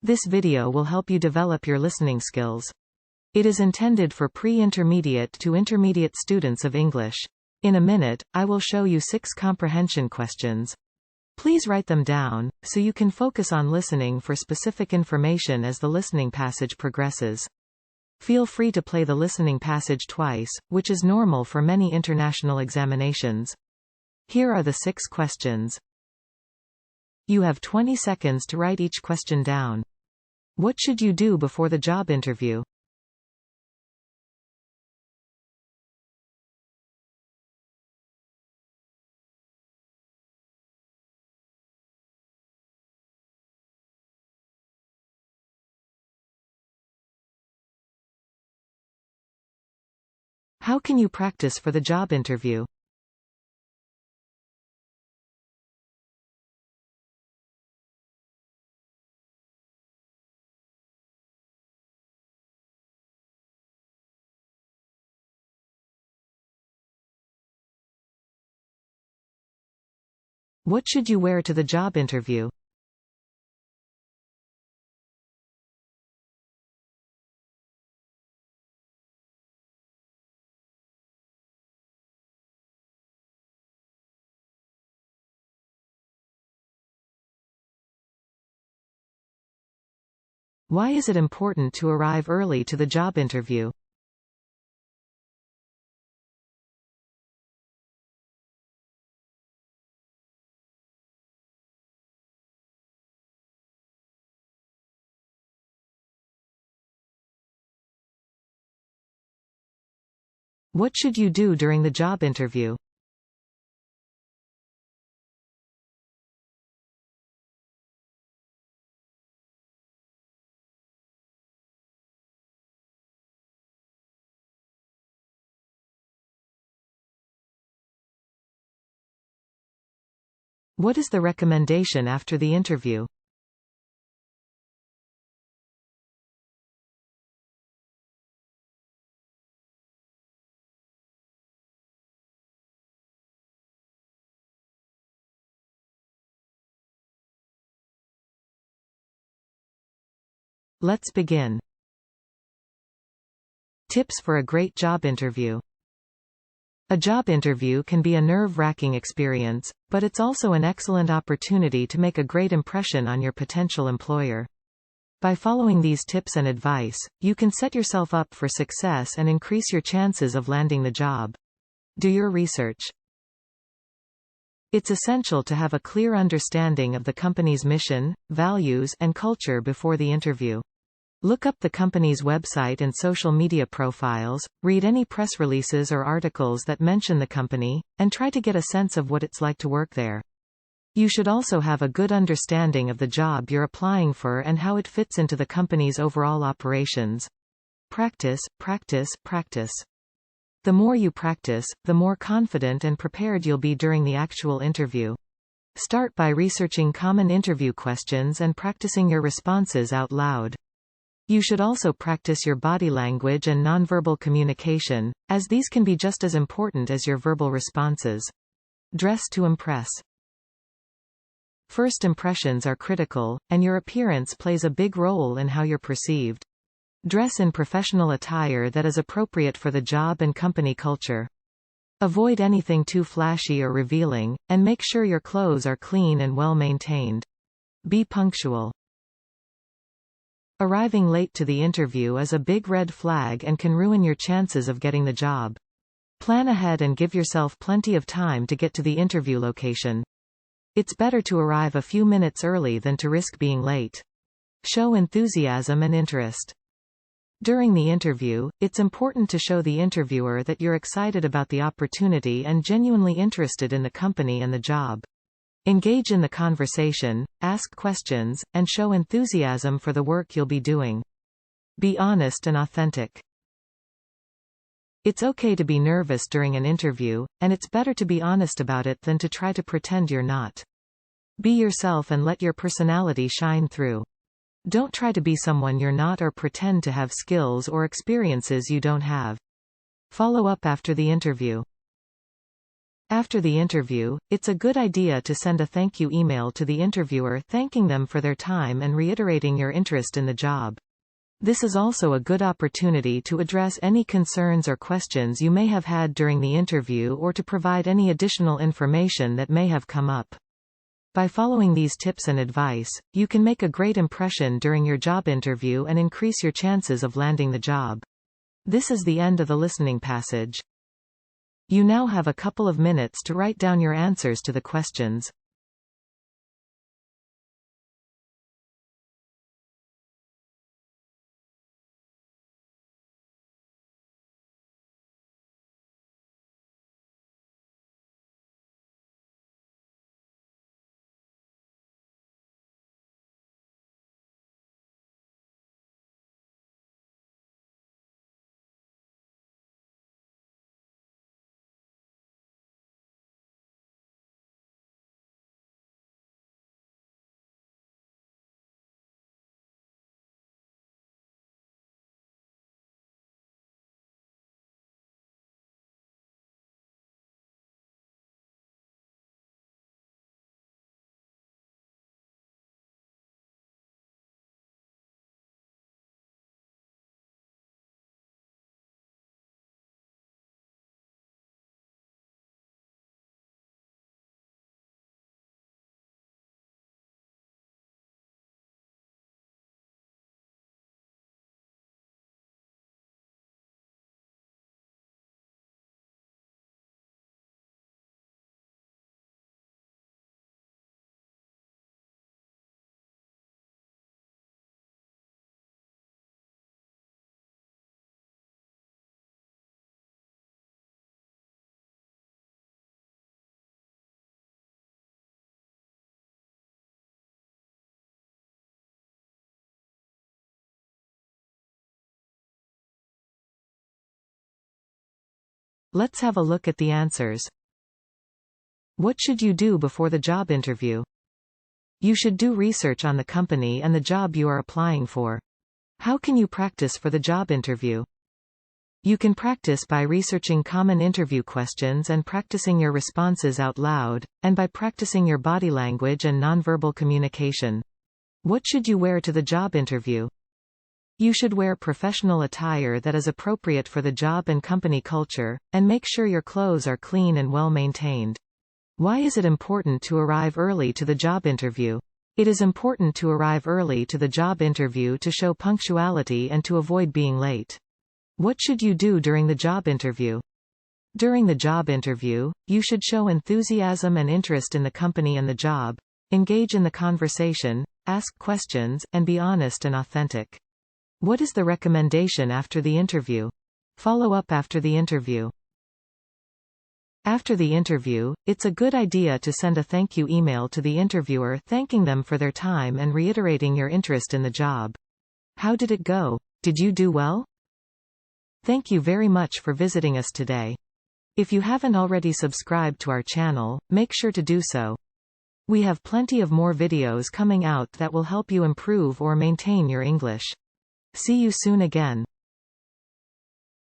This video will help you develop your listening skills. It is intended for pre-intermediate to intermediate students of English. In a minute, I will show you 6 comprehension questions. Please write them down, so you can focus on listening for specific information as the listening passage progresses. Feel free to play the listening passage twice, which is normal for many international examinations. Here are the 6 questions. You have 20 seconds to write each question down. What should you do before the job interview? How can you practice for the job interview? What should you wear to the job interview? Why is it important to arrive early to the job interview? What should you do during the job interview? What is the recommendation after the interview? Let's begin. Tips for a great job interview. A job interview can be a nerve-wracking experience, but it's also an excellent opportunity to make a great impression on your potential employer. By following these tips and advice, you can set yourself up for success and increase your chances of landing the job. Do your research. It's essential to have a clear understanding of the company's mission, values, and culture before the interview. Look up the company's website and social media profiles, read any press releases or articles that mention the company, and try to get a sense of what it's like to work there. You should also have a good understanding of the job you're applying for and how it fits into the company's overall operations. Practice, practice, practice. The more you practice, the more confident and prepared you'll be during the actual interview. Start by researching common interview questions and practicing your responses out loud. You should also practice your body language and nonverbal communication, as these can be just as important as your verbal responses. Dress to impress. First impressions are critical, and your appearance plays a big role in how you're perceived. Dress in professional attire that is appropriate for the job and company culture. Avoid anything too flashy or revealing, and make sure your clothes are clean and well maintained. Be punctual. Arriving late to the interview is a big red flag and can ruin your chances of getting the job. Plan ahead and give yourself plenty of time to get to the interview location. It's better to arrive a few minutes early than to risk being late. Show enthusiasm and interest. During the interview, it's important to show the interviewer that you're excited about the opportunity and genuinely interested in the company and the job. Engage in the conversation, ask questions, and show enthusiasm for the work you'll be doing. Be honest and authentic. It's okay to be nervous during an interview, and it's better to be honest about it than to try to pretend you're not. Be yourself and let your personality shine through. Don't try to be someone you're not or pretend to have skills or experiences you don't have. Follow up after the interview. After the interview, it's a good idea to send a thank you email to the interviewer thanking them for their time and reiterating your interest in the job. This is also a good opportunity to address any concerns or questions you may have had during the interview or to provide any additional information that may have come up. By following these tips and advice, you can make a great impression during your job interview and increase your chances of landing the job. This is the end of the listening passage. You now have a couple of minutes to write down your answers to the questions. Let's have a look at the answers. What should you do before the job interview? You should do research on the company and the job you are applying for. How can you practice for the job interview? You can practice by researching common interview questions and practicing your responses out loud, and by practicing your body language and nonverbal communication. What should you wear to the job interview? You should wear professional attire that is appropriate for the job and company culture, and make sure your clothes are clean and well maintained. Why is it important to arrive early to the job interview? It is important to arrive early to the job interview to show punctuality and to avoid being late. What should you do during the job interview? During the job interview, you should show enthusiasm and interest in the company and the job, engage in the conversation, ask questions, and be honest and authentic. What is the recommendation after the interview? Follow up after the interview. After the interview, it's a good idea to send a thank you email to the interviewer thanking them for their time and reiterating your interest in the job. How did it go? Did you do well? Thank you very much for visiting us today. If you haven't already subscribed to our channel, make sure to do so. We have plenty of more videos coming out that will help you improve or maintain your English. See you soon again.